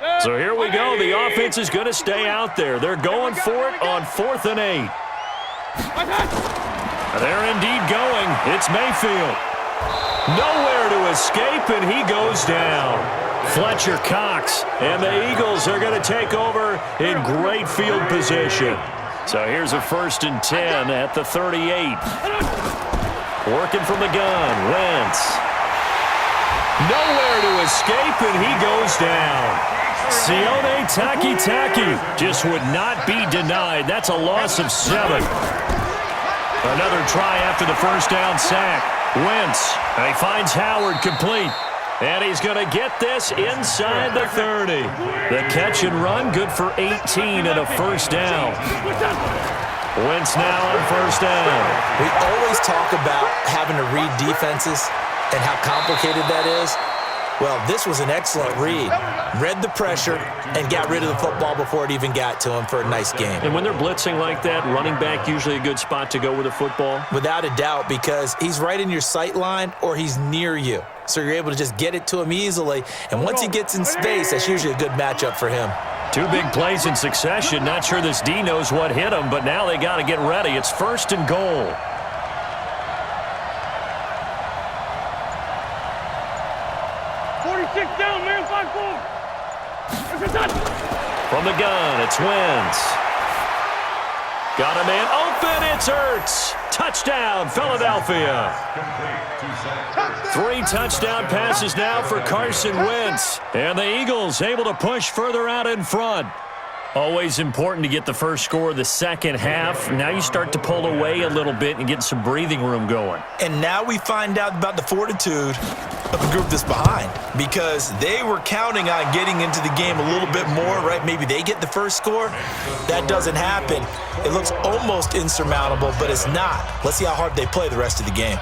So here we go. The offense is going to stay out there. They're going for it on 4th and 8. They're indeed going. It's Mayfield. Nowhere to escape, and he goes down. Fletcher Cox, and the Eagles are going to take over in great field position. So here's a 1st and 10 at the 38. Working from the gun, Wentz. Nowhere to escape, and he goes down. Sione Takitaki just would not be denied. That's a loss of 7. Another try after the 1st down sack. Wentz, and he finds Howard complete. And he's going to get this inside the 30. The catch and run, good for 18 and a 1st down. Wentz now on 1st down. We always talk about having to read defenses and how complicated that is. Well, this was an excellent read. Read the pressure and got rid of the football before it even got to him for a nice game. And when they're blitzing like that, running back usually a good spot to go with the football? Without a doubt, because he's right in your sight line or he's near you. So you're able to just get it to him easily. And once he gets in space, that's usually a good matchup for him. 2 big plays in succession. Not sure this D knows what hit him, but now they got to get ready. It's 1st and goal. From the gun, it's Wentz. Got a man open, it's Ertz. Touchdown, Philadelphia. 3 touchdown passes now for Carson Wentz. And the Eagles able to push further out in front. Always important to get the first score of the second half. Now you start to pull away a little bit and get some breathing room going. And now we find out about the fortitude of the group that's behind, because they were counting on getting into the game a little bit more, right? Maybe they get the first score. That doesn't happen. It looks almost insurmountable, but it's not. Let's see how hard they play the rest of the game.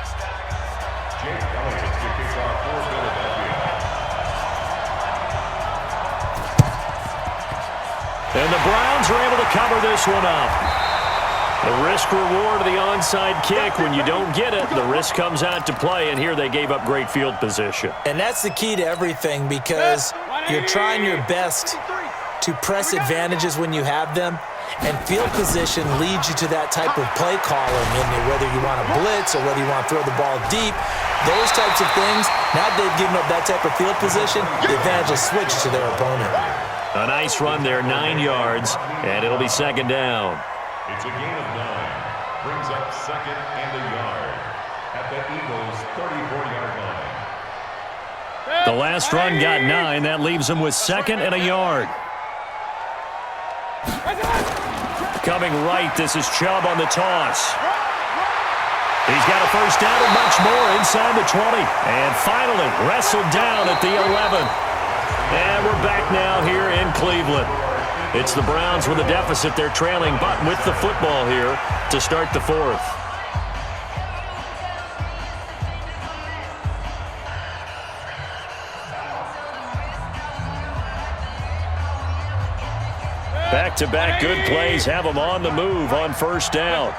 And the Browns are able to cover this one up. The risk-reward of the onside kick. When you don't get it, the risk comes out to play, and here they gave up great field position. And that's the key to everything, because you're trying your best to press advantages when you have them, and field position leads you to that type of play calling, and whether you want to blitz or whether you want to throw the ball deep, those types of things. Now they've given up that type of field position, the advantage is switched to their opponent. A nice run there, 9 yards, and it'll be 2nd down. It's a gain of 9. Brings up 2nd and a yard at the Eagles' 34-yard line. The last run got 9. That leaves them with 2nd and a yard. Coming right, this is Chubb on the toss. He's got a 1st down and much more inside the 20. And finally wrestled down at the 11. And we're back now here in Cleveland. It's the Browns with a deficit. They're trailing, but with the football here to start the 4th. Back-to-back good plays have them on the move on 1st down.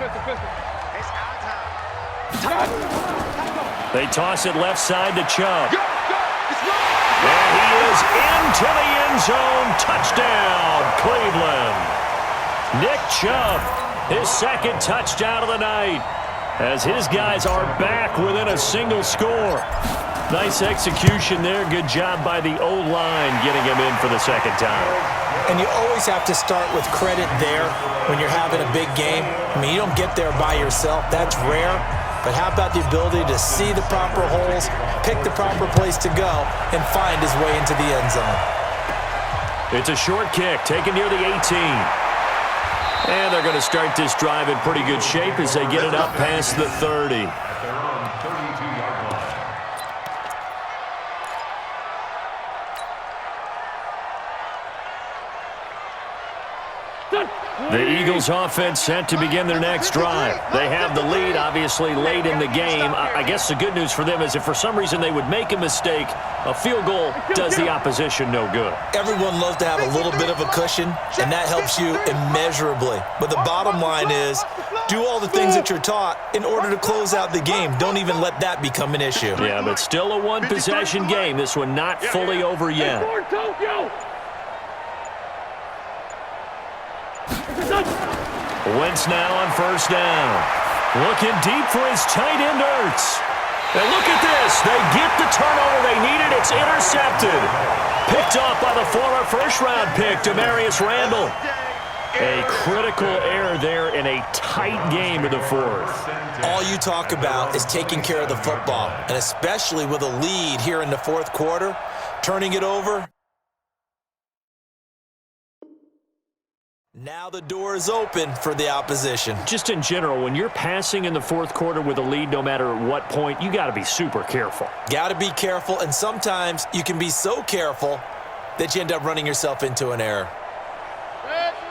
They toss it left side to Chubb. And he is into the end zone. Touchdown, Cleveland. Nick Chubb, his 2nd touchdown of the night, as his guys are back within a single score. Nice execution there. Good job by the O-line getting him in for the 2nd time. And you always have to start with credit there when you're having a big game. I mean, you don't get there by yourself. That's rare. But how about the ability to see the proper holes, pick the proper place to go, and find his way into the end zone? It's a short kick taken near the 18. And they're going to start this drive in pretty good shape as they get it up past the 30. The Eagles offense set to begin their next drive. They have the lead, obviously, late in the game. I guess the good news for them is if for some reason they would make a mistake, a field goal does the opposition no good. Everyone loves to have a little bit of a cushion, and that helps you immeasurably. But the bottom line is, do all the things that you're taught in order to close out the game. Don't even let that become an issue. Yeah, but still a one-possession game. This one not fully over yet. Wentz now on first down. Looking deep for his tight end, Ertz. And look at this. They get the turnover they needed. It's intercepted. Picked off by the former first-round pick, Damarius Randall. A critical error there in a tight game in the fourth. All you talk about is taking care of the football, and especially with a lead here in the fourth quarter, turning it over. Now the door is open for the opposition. Just in general, when you're passing in the fourth quarter with a lead, no matter what point, you got to be super careful. Got to be careful, and sometimes you can be so careful that you end up running yourself into an error.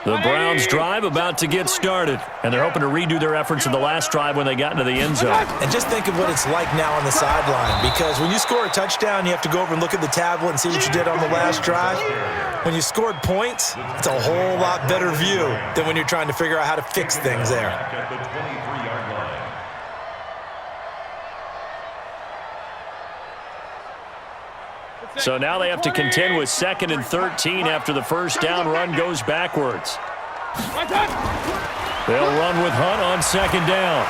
The Browns drive about to get started, and they're hoping to redo their efforts in the last drive when they got into the end zone. And just think of what it's like now on the sideline, because when you score a touchdown, you have to go over and look at the tablet and see what you did on the last drive. When you scored points, it's a whole lot better view than when you're trying to figure out how to fix things there. At the 23-yard line. So now they have to contend with 2nd and 13 after the first down run goes backwards. They'll run with Hunt on 2nd down.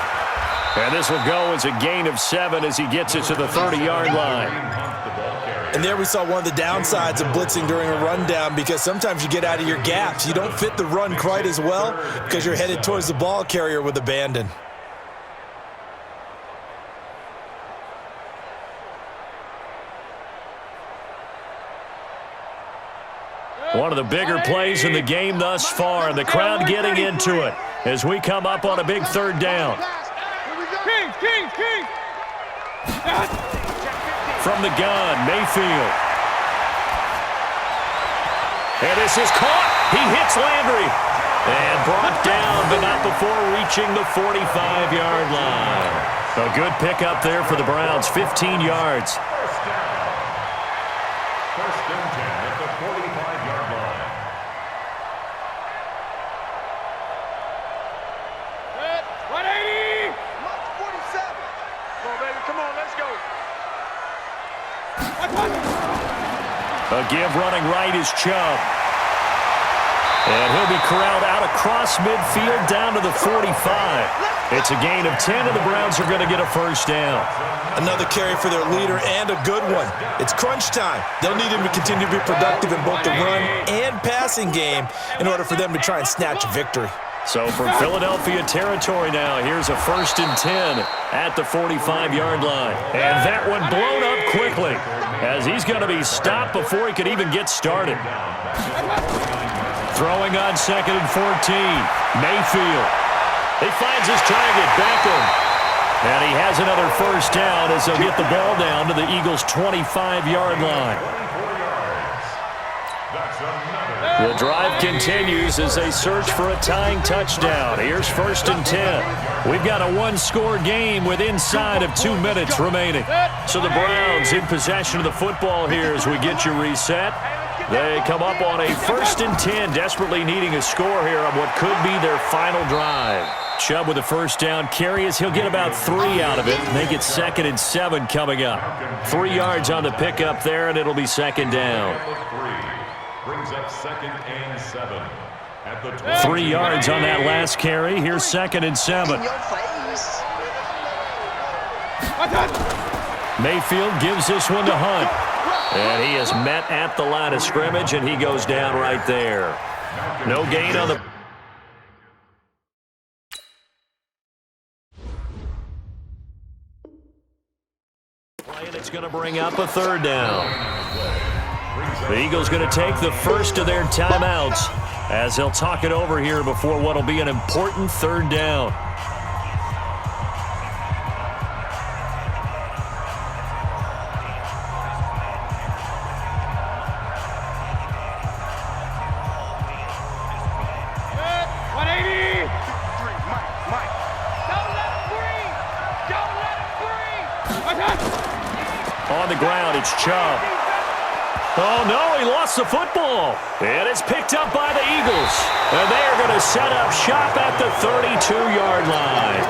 And this will go as a gain of 7 as he gets it to the 30-yard line. And there we saw one of the downsides of blitzing during a rundown, because sometimes you get out of your gaps. You don't fit the run quite as well because you're headed towards the ball carrier with abandon. One of the bigger plays in the game thus far, and the crowd getting into it as we come up on a big 3rd down. From the gun, Mayfield. And this is caught. He hits Landry. And brought down, but not before reaching the 45-yard line. A good pickup there for the Browns, 15 yards. First and 10 at the 45-yard line. Set, 180! 47! Come on, baby, come on, let's go. A give running right is Chubb. And he'll be corralled out across midfield down to the 45. It's a gain of 10, and the Browns are going to get a first down. Another carry for their leader, and a good one. It's crunch time. They'll need him to continue to be productive in both the run and passing game in order for them to try and snatch a victory. So from Philadelphia territory now, here's a 1st and 10 at the 45-yard line. And that one blown up quickly as he's going to be stopped before he could even get started. Throwing on 2nd and 14. Mayfield. He finds his target, Beckham. And he has another first down as he'll get the ball down to the Eagles' 25-yard line. The drive continues as they search for a tying touchdown. Here's 1st and 10. We've got a one-score game with inside of 2 minutes remaining. So the Browns in possession of the football here as we get you reset. They come up on a 1st and 10, desperately needing a score here on what could be their final drive. Chubb with a first down carry as he'll get about 3 out of it. Make it 2nd and 7 coming up. 3 yards on the pickup there, and it'll be 2nd down. Brings up 2nd and 7 at the 3 yards on that last carry. Here's 2nd and 7. Mayfield gives this one to Hunt. And he is met at the line of scrimmage, and he goes down right there. No gain on the... And it's going to bring up a 3rd down. The Eagles going to take the first of their timeouts as they'll talk it over here before what will be an important 3rd down. On the ground, it's Chubb. Oh, no, he lost the football. And it's picked up by the Eagles. And they are going to set up shop at the 32-yard line.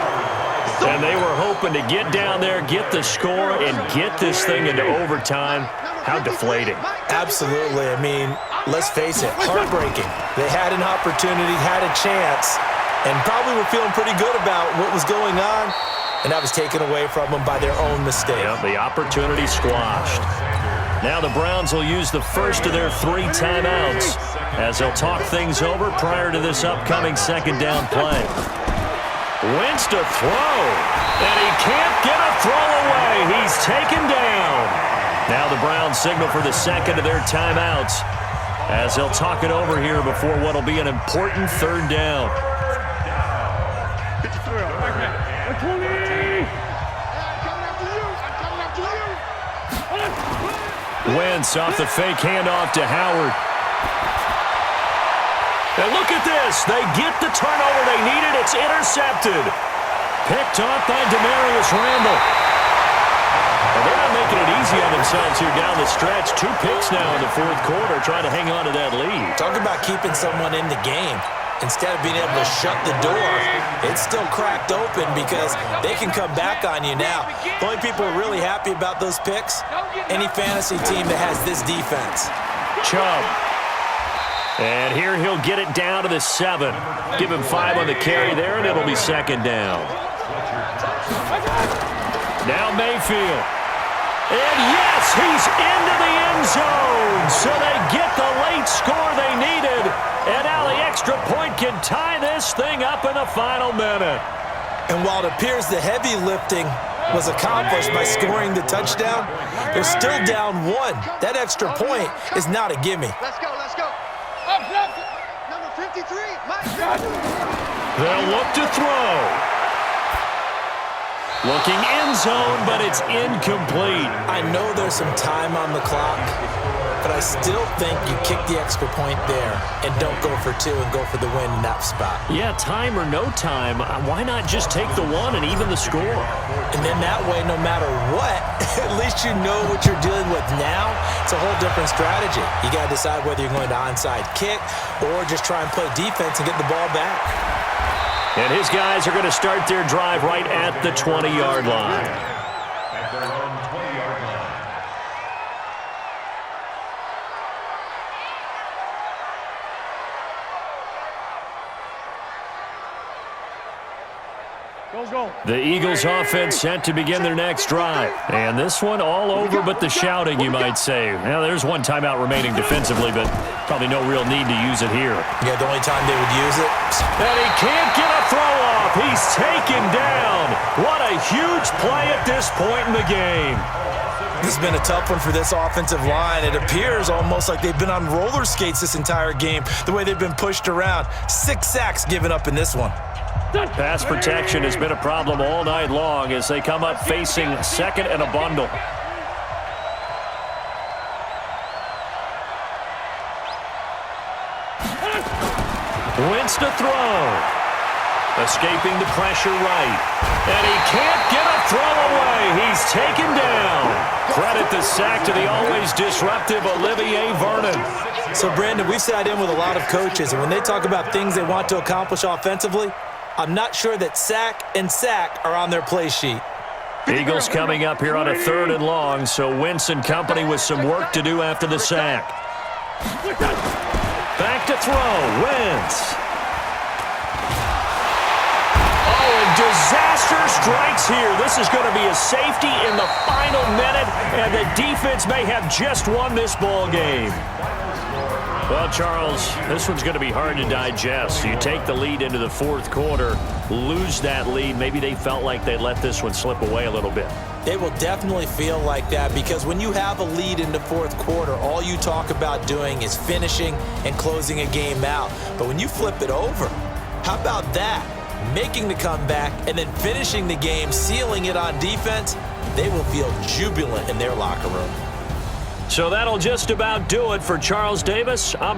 And they were hoping to get down there, get the score, and get this thing into overtime. How deflating. Absolutely. I mean, let's face it, heartbreaking. They had an opportunity, had a chance, and probably were feeling pretty good about what was going on, and that was taken away from them by their own mistake. Yeah, the opportunity squashed. Now the Browns will use the first of their 3 timeouts as they'll talk things over prior to this upcoming second down play. Wentz to throw, and he can't get a throw away. He's taken down. Now the Browns signal for the second of their timeouts as they'll talk it over here before what will be an important third down. Wentz off the fake handoff to Howard. And look at this. They get the turnover they needed. It's intercepted. Picked off by Demarius Randall. Well, they're not making it easy on themselves here down the stretch. 2 picks now in the fourth quarter trying to hang on to that lead. Talk about keeping someone in the game. Instead of being able to shut the door, it's still cracked open because they can come back on you now. The only people really happy about those picks, any fantasy team that has this defense. Chubb. And here he'll get it down to the 7. Give him 5 on the carry there, and it'll be second down. Now Mayfield. And yes, he's into the end zone. So they get the late score they needed. And now the extra point can tie this thing up in the final minute. And while it appears the heavy lifting was accomplished by scoring the touchdown, they're still down 1. That extra point is not a gimme. Let's go, let's go. Number 53, Mike. They'll look to throw. Looking end zone, but it's incomplete. I know there's some time on the clock, but I still think you kick the extra point there and don't go for 2 and go for the win in that spot. Yeah, time or no time, why not just take the 1 and even the score? And then that way, no matter what, at least you know what you're dealing with now. It's a whole different strategy. You got to decide whether you're going to onside kick or just try and play defense and get the ball back. And his guys are going to start their drive right at the 20-yard line. At their own 20-yard line. Go. The Eagles offense set to begin their next drive. And this one all over but the shouting, you might say. Now, there's 1 timeout remaining defensively, but probably no real need to use it here. Yeah, the only time they would use it. And he can't get a throw off. He's taken down. What a huge play at this point in the game. This has been a tough one for this offensive line. It appears almost like they've been on roller skates this entire game, the way they've been pushed around. 6 sacks given up in this one. Pass protection has been a problem all night long as they come up facing second and a bundle. Wentz to throw. Escaping the pressure right. And he can't get a throw away. He's taken down. Credit the sack to the always disruptive Olivier Vernon. So, Brandon, we've sat in with a lot of coaches, and when they talk about things they want to accomplish offensively, I'm not sure that sack and sack are on their play sheet. Eagles coming up here on a 3rd and long, so Wentz and company with some work to do after the sack. Back to throw, Wentz. Oh, and disaster strikes here. This is going to be a safety in the final minute, and the defense may have just won this ball game. Well, Charles, this one's going to be hard to digest. You take the lead into the 4th quarter, lose that lead. Maybe they felt like they let this one slip away a little bit. They will definitely feel like that because when you have a lead in the 4th quarter, all you talk about doing is finishing and closing a game out. But when you flip it over, how about that? Making the comeback and then finishing the game, sealing it on defense, they will feel jubilant in their locker room. So that'll just about do it for Charles Davis. I'm